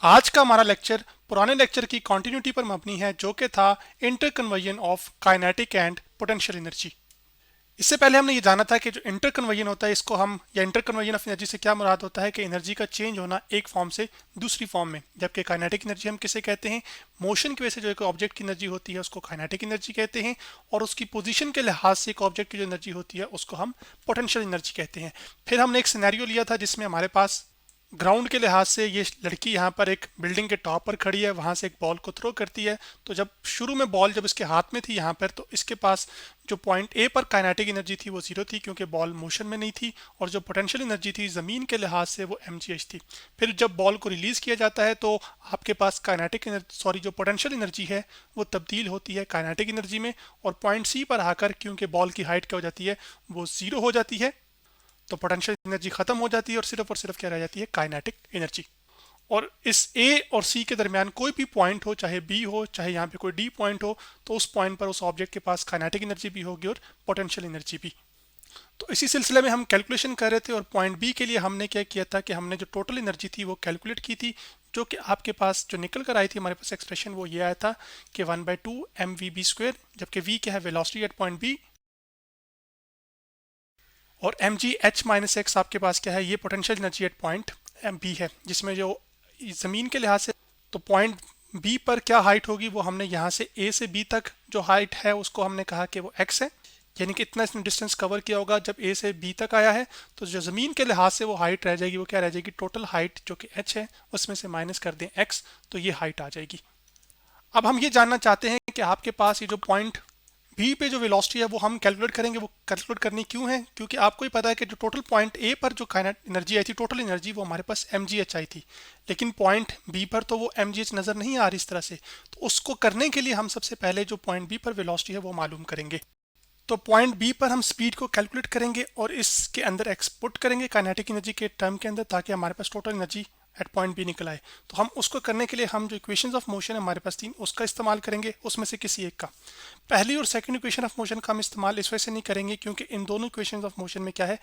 आज का हमारा लेक्चर पुराने लेक्चर की कंटिन्यूटी पर मबनी है जो कि था interconversion of kinetic and potential energy. इससे पहले हमने ये जाना था कि जो इंटरकन्वर्जन होता है इसको हम या इंटरकन्वर्जन ऑफ एनर्जी से क्या मुराद होता है कि एनर्जी का चेंज होना एक फॉर्म से दूसरी फॉर्म में। जबकि काइनेटिक एनर्जी हम किसे कहते हैं, मोशन की वजह से जो एक ऑब्जेक्ट की एनर्जी होती है उसको काइनेटिक एनर्जी कहते हैं, और उसकी पोजीशन के लिहाज से एक ऑब्जेक्ट की जो एनर्जी होती है उसको हम पोटेंशियल एनर्जी कहते हैं। फिर हमने एक सिनेरियो लिया था जिसमें हमारे पास ग्राउंड के लिहाज से ये लड़की यहाँ पर एक बिल्डिंग के टॉप पर खड़ी है, वहां से एक बॉल को थ्रो करती है। तो जब शुरू में बॉल जब इसके हाथ में थी यहाँ पर, तो इसके पास जो पॉइंट ए पर काइनेटिक एनर्जी थी वो जीरो थी क्योंकि बॉल मोशन में नहीं थी, और जो पोटेंशियल एनर्जी थी ज़मीन के लिहाज से वो mgh थी। फिर जब बॉल को रिलीज़ किया जाता है तो आपके पास काइनेटिक एनर्जी जो पोटेंशियल एनर्जी है वो तब्दील होती है काइनेटिक एनर्जी में, और पॉइंट सी पर आकर क्योंकि बॉल की हाइट क्या हो जाती है, वो ज़ीरो हो जाती है, तो पोटेंशियल एनर्जी खत्म हो जाती है और सिर्फ क्या रह जाती है, काइनेटिक एनर्जी। और इस ए और सी के दरमियान कोई भी पॉइंट हो, चाहे बी हो चाहे यहाँ पे कोई डी पॉइंट हो, तो उस पॉइंट पर उस ऑब्जेक्ट के पास काइनेटिक एनर्जी भी होगी और पोटेंशियल एनर्जी भी। तो इसी सिलसिले में हम कैलकुलेशन कर रहे थे, और पॉइंट बी के लिए हमने क्या किया था कि हमने जो टोटल एनर्जी थी वो कैलकुलेट की थी, जो कि आपके पास जो निकल कर आई थी हमारे पास एक्सप्रेशन वो ये आया था कि 1/2 mv/b², जबकि v क्या है, वेलोसिटी एट पॉइंट बी, और mgh-x आपके पास क्या है, ये potential energy eight point B है, जिसमें जो ज़मीन के लिहाज से तो पॉइंट बी पर क्या हाइट होगी वो हमने यहाँ से ए से बी तक जो हाइट है उसको हमने कहा कि वो x है, यानी कि इतना इसने डिस्टेंस कवर किया होगा जब ए से बी तक आया है। तो जो ज़मीन के लिहाज से वो हाइट रह जाएगी वो क्या रह जाएगी, टोटल हाइट जो कि h है उसमें से माइनस कर दें x, तो ये हाइट आ जाएगी। अब हम ये जानना चाहते हैं कि आपके पास ये जो पॉइंट बी पे जो वेलोसिटी है वो हम कैलकुलेट करेंगे, वो कैलकुलेट करनी क्यों है, क्योंकि आपको ही पता है कि जो टोटल पॉइंट ए पर जो काइनेट एनर्जी आई थी, टोटल एनर्जी वो हमारे पास mgh आई थी, लेकिन पॉइंट बी पर तो वो mgh नज़र नहीं आ रही इस तरह से। तो उसको करने के लिए हम सबसे पहले जो पॉइंट बी पर वेलोसिटी है वो मालूम करेंगे। तो पॉइंट बी पर हम स्पीड को कैलकुलेट करेंगे और इसके अंदर एक्सपुट करेंगे काइनेटिक एनर्जी के टर्म के अंदर, ताकि हमारे पास total energy eight point B निकल आए। तो हम उसको करने के लिए हम जो इक्वेशंस ऑफ मोशन है हमारे पास तीन, उसका इस्तेमाल करेंगे, उसमें से किसी एक का। पहली और सेकंड इक्वेशन ऑफ मोशन का हम इस्तेमाल इस वजह से नहीं करेंगे क्योंकि इन दोनों इक्वेशंस ऑफ मोशन में क्या है,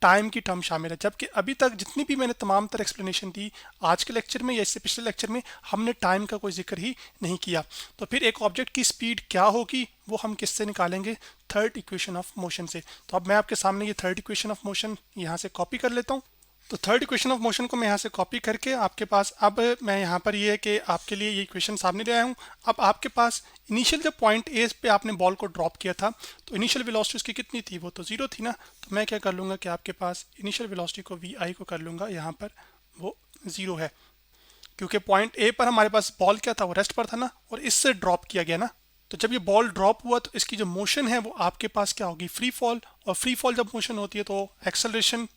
टाइम की टर्म शामिल है, जबकि अभी तक जितनी भी मैंने तमाम तर एक्सप्लेनेशन दी आज के लेक्चर में या इससे पिछले लेक्चर में, हमने टाइम का कोई जिक्र ही नहीं किया। तो फिर एक ऑब्जेक्ट की स्पीड क्या होगी वो हम किससे निकालेंगे, थर्ड इक्वेशन ऑफ मोशन से। तो अब मैं आपके सामने ये थर्ड इक्वेशन ऑफ मोशन यहाँ से कॉपी कर लेता हूँ। तो थर्ड इक्वेशन ऑफ मोशन को मैं यहाँ से कॉपी करके आपके पास, अब मैं यहाँ पर ये है कि आपके लिए ये इक्वेशन सामने ले आया हूँ। अब आपके पास इनिशियल जब पॉइंट ए पे आपने बॉल को ड्रॉप किया था तो इनिशियल वेलोसिटी उसकी कितनी थी, वो तो जीरो थी ना। तो मैं क्या कर लूँगा कि आपके पास इनिशियल वेलोसिटी को वी आई को कर लूँगा यहाँ पर वो ज़ीरो है, क्योंकि पॉइंट ए पर हमारे पास बॉल क्या था, वो रेस्ट पर था ना, और इससे ड्रॉप किया गया ना। तो जब ये बॉल ड्रॉप हुआ तो इसकी जो मोशन है वो आपके पास क्या होगी, फ्री फॉल, और फ्री फॉल जब मोशन होती है तो एक्सेलरेशन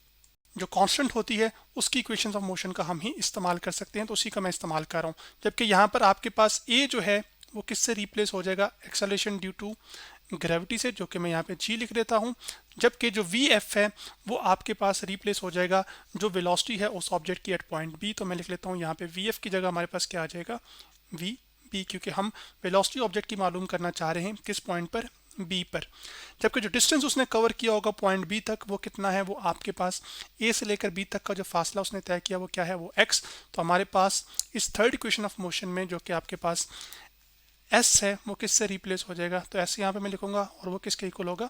जो कांस्टेंट होती है उसकी इक्वेशंस ऑफ मोशन का हम ही इस्तेमाल कर सकते हैं, तो उसी का मैं इस्तेमाल कर रहा हूँ। जबकि यहाँ पर आपके पास ए जो है वो किससे रिप्लेस हो जाएगा, एक्सेलरेशन ड्यू टू ग्रेविटी से, जो कि मैं यहाँ पे जी लिख देता हूँ। जबकि जो वी एफ है वो आपके पास रिप्लेस हो जाएगा जो वेलोसिटी है उस ऑब्जेक्ट की एट पॉइंट बी। तो मैं लिख लेता हूँ यहाँ पे वी एफ की जगह हमारे पास क्या आ जाएगा, वी बी, क्योंकि हम वेलोसिटी ऑब्जेक्ट की मालूम करना चाह रहे हैं किस पॉइंट पर, बी पर। जबकि जो डिस्टेंस उसने कवर किया होगा पॉइंट बी तक वो कितना है, वो आपके पास ए से लेकर बी तक का जो फासला उसने तय किया वो क्या है, वो एक्स। तो हमारे पास इस थर्ड इक्वेशन ऑफ मोशन में जो कि आपके पास एस है वो किससे रिप्लेस हो जाएगा, तो एस यहाँ पे मैं लिखूंगा और वो किसके इक्वल होगा,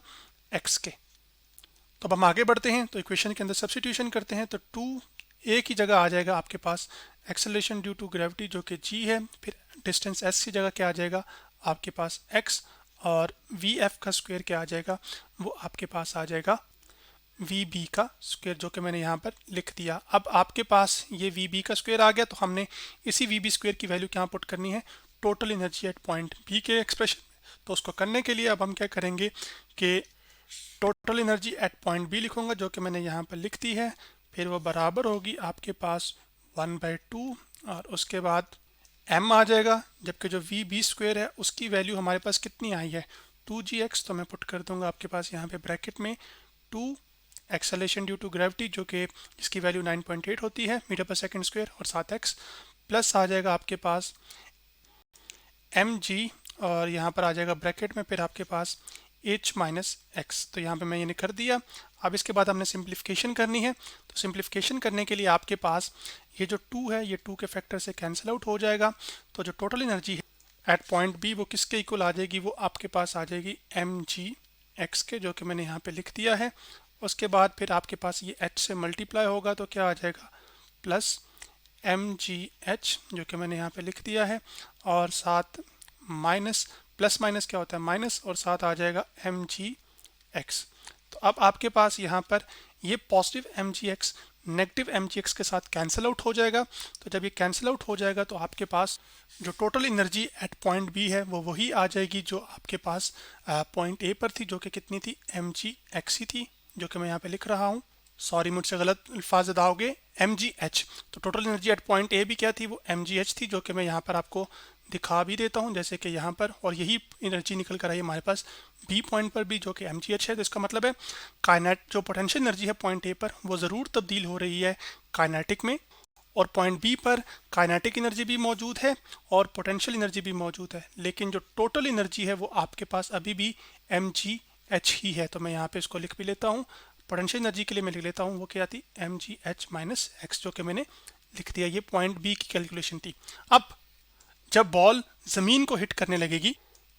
एक्स के। तो अब हम आगे बढ़ते हैं, तो इक्वेशन के अंदर सब्स्टिट्यूशन करते हैं, तो टू ए की जगह आ जाएगा आपके पास एक्सेलरेशन ड्यू टू ग्रेविटी जो कि जी है, फिर डिस्टेंस एस की जगह क्या आ जाएगा आपके पास एक्स, और वी एफ का स्क्वायर क्या आ जाएगा, वो आपके पास आ जाएगा वी बी का स्क्वायर, जो कि मैंने यहाँ पर लिख दिया। अब आपके पास ये वी बी का स्क्वायर आ गया, तो हमने इसी वी बी स्क्वायर की वैल्यू क्या पुट करनी है, total energy eight point B के एक्सप्रेशन में। तो उसको करने के लिए अब हम क्या करेंगे कि total energy eight point B लिखूंगा, जो कि मैंने यहाँ पर लिख दी है, फिर वो बराबर होगी आपके पास 1/2, और उसके बाद m आ जाएगा, जबकि जो वी बी स्क्वायर है उसकी वैल्यू हमारे पास कितनी आई है, 2gx। तो मैं पुट कर दूंगा आपके पास यहाँ पे ब्रैकेट में 2 एक्सेलरेशन ड्यू टू ग्रेविटी जो कि जिसकी वैल्यू 9.8 होती है मीटर पर सेकंड स्क्वायर, और साथ x प्लस आ जाएगा आपके पास mg, और यहाँ पर आ जाएगा ब्रैकेट में फिर आपके पास h-x। तो यहाँ पे मैं ये कर दिया। अब इसके बाद हमने सिंप्लीफिकेशन करनी है। तो सिंप्लीफिकेशन करने के लिए आपके पास ये जो 2 है ये 2 के फैक्टर से कैंसिल आउट हो जाएगा। तो जो टोटल एनर्जी है एट पॉइंट बी वो किसके इक्वल आ जाएगी, वो आपके पास आ जाएगी mgx के, जो कि मैंने यहाँ पे लिख दिया है। उसके बाद फिर आपके पास ये h से मल्टीप्लाई होगा तो क्या आ जाएगा प्लस mgh, जो कि मैंने यहाँ पे लिख दिया है, और साथ माइनस, प्लस माइनस क्या होता है माइनस, और साथ आ जाएगा mgx। तो अब आपके पास यहाँ पर ये पॉजिटिव mgx नेगेटिव mgx के साथ कैंसिल आउट हो जाएगा। तो जब ये कैंसिल आउट हो जाएगा तो आपके पास जो total energy eight point B है वो वही आ जाएगी जो आपके पास पॉइंट ए पर थी, जो कि कितनी थी mgx ही थी, जो कि मैं यहाँ पे लिख रहा हूँ। सॉरी मुझसे गलत अल्फाज अदा हो गए, mgh। तो total energy eight point A भी क्या थी, वो mgh थी, जो कि मैं यहाँ पर आपको दिखा भी देता हूँ जैसे कि यहाँ पर, और यही एनर्जी निकल कर आई हमारे पास बी पॉइंट पर भी, जो कि mgh है। तो इसका मतलब है काइनेट जो पोटेंशियल एनर्जी है पॉइंट ए पर वो ज़रूर तब्दील हो रही है काइनेटिक में, और पॉइंट बी पर काइनेटिक एनर्जी भी मौजूद है और पोटेंशियल एनर्जी भी मौजूद है, लेकिन जो टोटल एनर्जी है वो आपके पास अभी भी mgh ही है। तो मैं यहाँ पे इसको लिख भी लेता हूँ, पोटेंशियल एनर्जी के लिए मैं लिख लेता हूँ वो क्या थी mgh माइनस x, जो कि मैंने लिख दिया। ये पॉइंट बी की कैलकुलेशन थी। अब जब बॉल ज़मीन को हिट करने लगेगी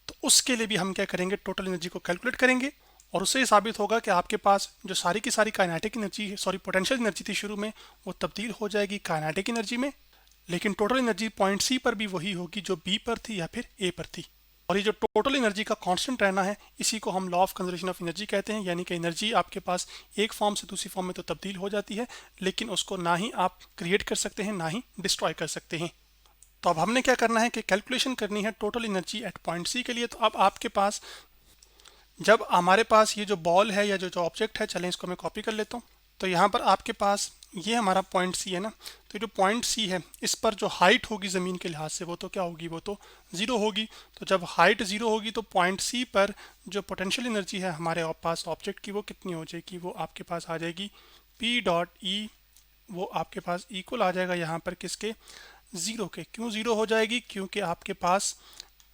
तो उसके लिए भी हम क्या करेंगे, टोटल एनर्जी को कैलकुलेट करेंगे, और उससे ये साबित होगा कि आपके पास जो सारी की सारी kinetic energy, sorry potential energy थी शुरू में, वो तब्दील हो जाएगी काइनेटिक एनर्जी में, लेकिन टोटल एनर्जी पॉइंट सी पर भी वही होगी जो बी पर थी या फिर ए पर थी। और ये जो टोटल एनर्जी का कांस्टेंट रहना है इसी को हम law of conservation of energy कहते हैं, यानी कि एनर्जी आपके पास एक फॉर्म से दूसरी फॉर्म में तो तब्दील हो जाती है, लेकिन उसको ना ही आप क्रिएट कर सकते हैं ना ही डिस्ट्रॉय कर सकते हैं। तो अब हमने क्या करना है कि कैलकुलेशन करनी है total energy eight point C के लिए। तो अब आपके पास जब हमारे पास ये जो बॉल है या जो ऑब्जेक्ट है, चलें इसको मैं कॉपी कर लेता हूँ। तो यहाँ पर आपके पास ये हमारा पॉइंट सी है ना, तो जो पॉइंट सी है इस पर जो हाइट होगी ज़मीन के लिहाज से वो तो क्या होगी, वो तो ज़ीरो होगी। तो जब हाइट ज़ीरो होगी तो पॉइंट सी पर जो पोटेंशियल एनर्जी है हमारे पास ऑब्जेक्ट की वो कितनी हो जाएगी, वो आपके पास आ जाएगी पी डॉट ई, वो आपके पास इक्वल आ जाएगा यहाँ पर किसके, ज़ीरो के। क्यों ज़ीरो हो जाएगी, क्योंकि आपके पास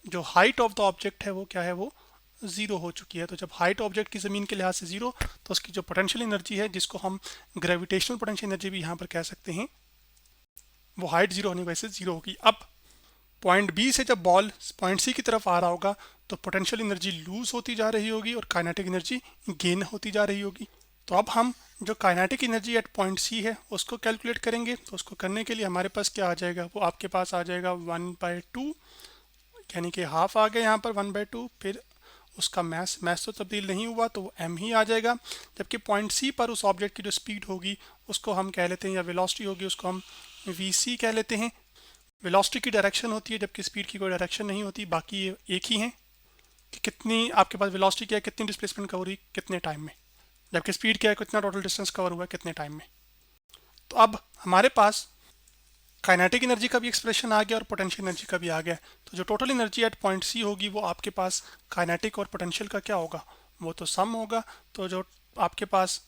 जो हाइट ऑफ द ऑब्जेक्ट है वो क्या है, वो ज़ीरो हो चुकी है। तो जब हाइट ऑब्जेक्ट की ज़मीन के लिहाज से ज़ीरो, तो उसकी जो पोटेंशियल एनर्जी है जिसको हम ग्रेविटेशनल पोटेंशियल एनर्जी भी यहाँ पर कह सकते हैं, वो हाइट ज़ीरो होने की वजह से ज़ीरो होगी। अब पॉइंट बी से जब बॉल पॉइंट सी की तरफ आ रहा होगा तो पोटेंशियल एनर्जी लूज होती जा रही होगी और काइनेटिक एनर्जी गेन होती जा रही होगी। तो अब हम जो kinetic energy eight point C है उसको कैलकुलेट करेंगे। तो उसको करने के लिए हमारे पास क्या आ जाएगा, वो आपके पास आ जाएगा 1/2, यानी कि हाफ आ गया यहाँ पर 1/2, फिर उसका मैस तो तब्दील नहीं हुआ तो वो m ही आ जाएगा। जबकि पॉइंट सी पर उस ऑब्जेक्ट की जो स्पीड होगी उसको हम कह लेते हैं, या वेलोसिटी होगी उसको हम vc कह लेते हैं। वेलोसिटी की डायरेक्शन होती है जबकि स्पीड की कोई डायरेक्शन नहीं होती, बाकी ये एक ही है कि कितनी आपके पास वेलोसिटी क्या है, कितनी डिस्प्लेसमेंट कवर हुई कितने टाइम में, जबकि स्पीड क्या है, कितना टोटल डिस्टेंस कवर हुआ है कितने टाइम में। तो अब हमारे पास काइनेटिक एनर्जी का भी एक्सप्रेशन आ गया और पोटेंशियल एनर्जी का भी आ गया। तो जो total energy eight point C होगी वो आपके पास काइनेटिक और पोटेंशियल का क्या होगा, वो तो सम होगा। तो जो आपके पास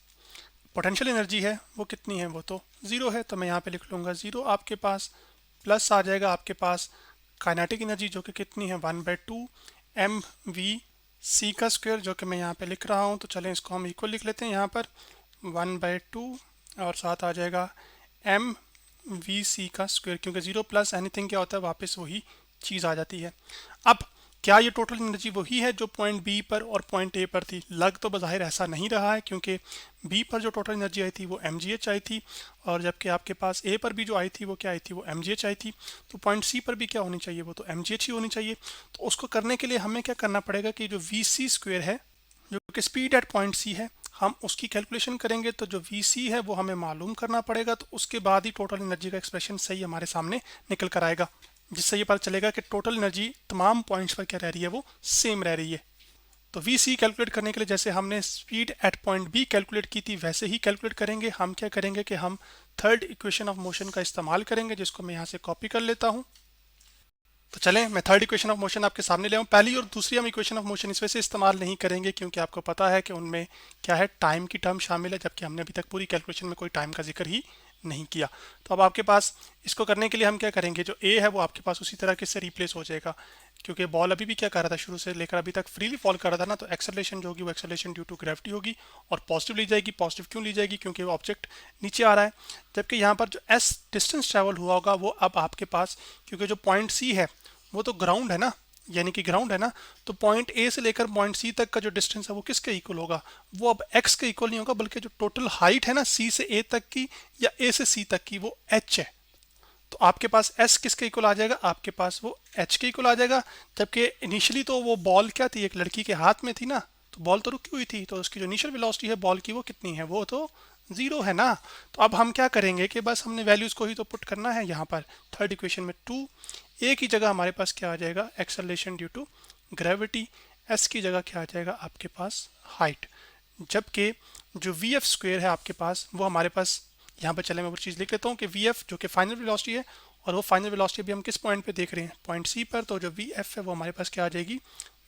पोटेंशियल एनर्जी है वो कितनी है, वो तो ज़ीरो है, तो मैं यहाँ पे लिख लूँगा ज़ीरो आपके पास, प्लस आ जाएगा आपके पास काइनेटिक एनर्जी जो कि कितनी है 1/2 mv c का स्क्वायर, जो कि मैं यहाँ पे लिख रहा हूँ। तो चलें इसको हम इक्वल लिख लेते हैं यहाँ पर 1/2 और साथ आ जाएगा mvc का स्क्वायर, क्योंकि ज़ीरो प्लस एनीथिंग क्या होता है वापस वही चीज़ आ जाती है। अब क्या ये टोटल एनर्जी वही है जो पॉइंट बी पर और पॉइंट ए पर थी? लग तो बज़ाहिर ऐसा नहीं रहा है, क्योंकि बी पर जो टोटल एनर्जी आई थी वो mgh आई थी, और जबकि आपके पास ए पर भी जो आई थी वो क्या आई थी, वो mgh आई थी। तो पॉइंट सी पर भी क्या होनी चाहिए, वो तो mgh ही होनी चाहिए। तो उसको करने के लिए हमें क्या करना पड़ेगा कि जो vc स्क्वायर है जो कि स्पीड एट पॉइंट सी है, हम उसकी कैलकुलेशन करेंगे। तो जो vc है वो हमें मालूम करना पड़ेगा, तो उसके बाद ही टोटल एनर्जी का एक्सप्रेशन सही हमारे सामने निकल कर आएगा, जिससे ये पता चलेगा कि टोटल एनर्जी तमाम पॉइंट्स पर क्या रह रही है, वो सेम रह रही है। तो vc कैलकुलेट करने के लिए जैसे हमने speed at point B calculate की थी वैसे ही कैलकुलेट करेंगे। हम क्या करेंगे कि हम थर्ड इक्वेशन ऑफ मोशन का इस्तेमाल करेंगे, जिसको मैं यहाँ से कॉपी कर लेता हूँ। तो चलें मैं थर्ड इक्वेशन ऑफ मोशन आपके सामने ले आऊँ। पहली और दूसरी हम इक्वेशन ऑफ मोशन इस वजह से इस्तेमाल नहीं करेंगे क्योंकि आपको पता है कि उनमें क्या है, टाइम की टर्म शामिल है, जबकि हमने अभी तक पूरी कैलकुलेशन में कोई टाइम का जिक्र ही नहीं किया। तो अब आपके पास इसको करने के लिए हम क्या करेंगे, जो ए है वो आपके पास उसी तरह से रिप्लेस हो जाएगा, क्योंकि बॉल अभी भी क्या कर रहा था, शुरू से लेकर अभी तक फ्रीली फॉल कर रहा था ना, तो एक्सेलरेशन जो होगी वो एक्सेलरेशन ड्यू टू ग्रेविटी होगी और पॉजिटिव ली जाएगी। पॉजिटिव क्यों ली जाएगी, क्योंकि वो ऑब्जेक्ट नीचे आ रहा है। जबकि यहाँ पर जो एस डिस्टेंस ट्रैवल हुआ होगा वो अब आपके पास, क्योंकि जो पॉइंट सी है वो तो ग्राउंड है ना, यानी कि ग्राउंड है ना, तो पॉइंट ए से लेकर पॉइंट सी तक का जो डिस्टेंस है वो किसके इक्वल होगा, वो अब एक्स के इक्वल नहीं होगा, बल्कि जो टोटल हाइट है ना सी से ए तक की या ए से सी तक की, वो एच है। तो आपके पास एस किसके इक्वल आ जाएगा, आपके पास वो एच के इक्वल आ जाएगा। जबकि इनिशियली तो वो बॉल क्या थी, एक लड़की के हाथ में थी ना, तो बॉल तो रुकी हुई थी, तो उसकी जो इनिशियल वेलोसिटी है बॉल की वो कितनी है, वो तो जीरो है ना। तो अब हम क्या करेंगे कि बस हमने वैल्यूज को ही तो पुट करना है यहाँ पर। थर्ड इक्वेशन में 2 ए की जगह हमारे पास क्या आ जाएगा, acceleration due to gravity. S की जगह क्या आ जाएगा आपके पास, हाइट। जबकि जो वी एफ स्क्वेयर है आपके पास वो हमारे पास, यहाँ पर चले मैं वो चीज़ लिख लेता हूँ कि वी एफ जो कि फाइनल वेलोसिटी है, और वो फाइनल वेलोसिटी भी हम किस पॉइंट पे देख रहे हैं, पॉइंट सी पर। तो जो वी एफ है वो हमारे पास क्या आ जाएगी,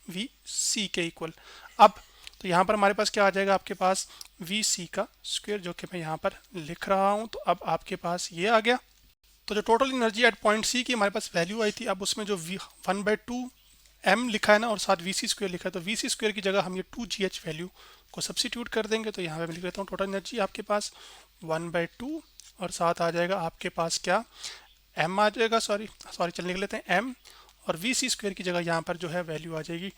वी सी के इक्वल। अब तो यहाँ पर हमारे पास क्या आ जाएगा आपके पास, वी सी का स्क्वेयर, जो कि मैं यहाँ पर लिख रहा हूँ। तो अब आपके पास ये आ गया। तो जो total energy eight point C की हमारे पास वैल्यू आई थी, अब उसमें जो वी 1/2 एम लिखा है ना और साथ वी सी स्क्वेयर लिखा है, तो वी सी स्क्वेयर की जगह हम ये 2 GH वैल्यू को सब्सिट्यूट कर देंगे। तो यहाँ पे मैं लिख लेता हूँ टोटल एनर्जी आपके पास 1/2 और साथ आ जाएगा आपके पास क्या, एम आ जाएगा, सॉरी चल निकल लेते हैं एम, और वी सी स्क्वेयर की जगह यहाँ पर जो है वैल्यू आ जाएगी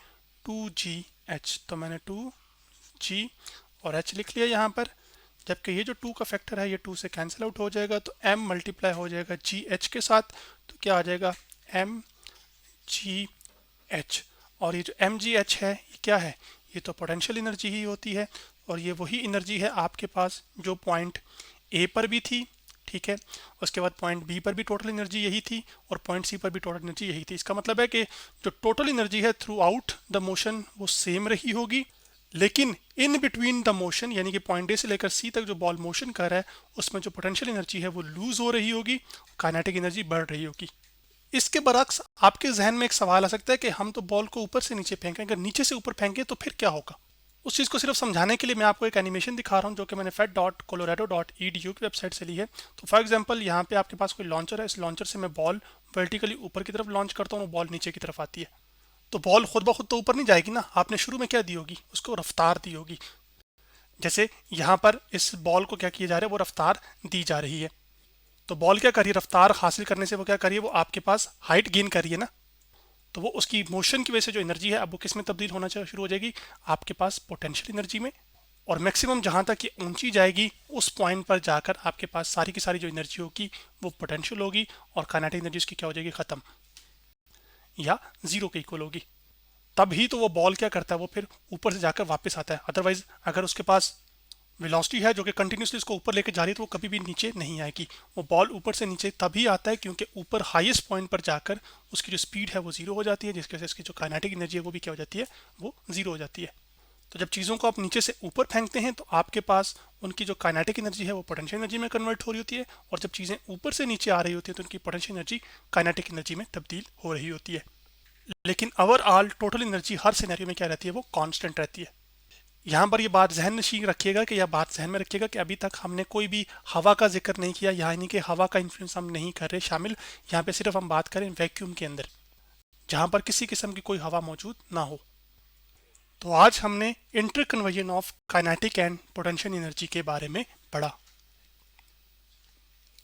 2GH। तो मैंने 2G और H लिख लिया यहाँ पर। जबकि ये जो 2 का फैक्टर है ये 2 से कैंसिल आउट हो जाएगा, तो m मल्टीप्लाई हो जाएगा GH के साथ, तो क्या आ जाएगा mgh। और ये जो mgh है ये क्या है, ये तो पोटेंशियल एनर्जी ही होती है, और ये वही एनर्जी है आपके पास जो पॉइंट ए पर भी थी, ठीक है। उसके बाद पॉइंट बी पर भी टोटल एनर्जी यही थी और पॉइंट सी पर भी टोटल एनर्जी यही थी। इसका मतलब है कि जो टोटल एनर्जी है थ्रू आउट द मोशन वो सेम रही होगी, लेकिन इन बिटवीन द मोशन, यानी कि पॉइंट ए से लेकर सी तक जो बॉल मोशन कर रहा है उसमें जो पोटेंशियल एनर्जी है वो लूज हो रही होगी, काइनेटिक एनर्जी बढ़ रही होगी। इसके बरक्स आपके जहन में एक सवाल आ सकता है कि हम तो बॉल को ऊपर से नीचे फेंकें, अगर नीचे से ऊपर फेंकें तो फिर क्या होगा। उस चीज़ को सिर्फ समझाने के लिए मैं आपको एक एनिमेशन दिखा रहा हूँ जो कि मैंने fed.colorado.edu की वेबसाइट से ली है। तो फॉर एग्जांपल यहाँ पे आपके पास कोई लॉन्चर है, इस लॉन्चर से मैं बॉल वर्टिकली ऊपर की तरफ लॉन्च करता हूँ और बॉल नीचे की तरफ आती है। तो बॉल खुद ब खुद तो ऊपर नहीं जाएगी ना, आपने शुरू में क्या दी होगी, उसको रफ्तार दी होगी। जैसे यहाँ पर इस बॉल को क्या किया जा रहा है, वो रफ्तार दी जा रही है। तो बॉल क्या कर रही है, रफ्तार हासिल करने से वो क्या कर रही है, वो आपके पास हाइट गेन कर रही है ना। तो वो उसकी मोशन की वजह से जो एनर्जी है अब वो किस में तब्दील होना शुरू हो जाएगी, आपके पास पोटेंशियल एनर्जी में। और मैक्सिमम जहाँ तक ये ऊंची जाएगी उस पॉइंट पर जाकर आपके पास सारी की सारी जो एनर्जी होगी वो पोटेंशियल होगी, और काइनेटिक एनर्जी उसकी क्या हो जाएगी, खत्म या जीरो के इक्वल होगी। तब ही तो वो बॉल क्या करता है, वो फिर ऊपर से जाकर वापस आता है। अदरवाइज अगर उसके पास वेलोसिटी है जो कि कंटिन्यूसली उसको ऊपर लेके जा रही है तो वो कभी भी नीचे नहीं आएगी। वो बॉल ऊपर से नीचे तभी आता है क्योंकि ऊपर हाईएस्ट पॉइंट पर जाकर उसकी जो स्पीड है वो जीरो हो जाती है, जिसकी वजह से इसकी जो काइनेटिक एनर्जी है वो भी क्या हो जाती है, वो जीरो हो जाती है। तो जब चीज़ों को आप नीचे से ऊपर फेंकते हैं तो आपके पास उनकी जो काइनेटिक एनर्जी है वो पोटेंशियल एनर्जी में कन्वर्ट हो रही होती है, और जब चीज़ें ऊपर से नीचे आ रही होती है तो उनकी पोटेंशियल एनर्जी काइनेटिक एनर्जी में तब्दील हो रही होती है। लेकिन ओवरऑल टोटल एनर्जी हर सिनेरियो में क्या रहती है, वो कांस्टेंट रहती है। यहाँ पर ये बात जहन नशीन रखिएगा कि यह बात जहन में रखिएगा कि अभी तक हमने कोई भी हवा का जिक्र नहीं किया, यानी कि हवा का इन्फ्लुएंस हम नहीं कर रहे शामिल। यहाँ पे सिर्फ हम बात करें वैक्यूम के अंदर, जहाँ पर किसी किस्म की कोई हवा मौजूद ना हो। तो आज हमने inter conversion of kinetic and potential energy के बारे में पढ़ा।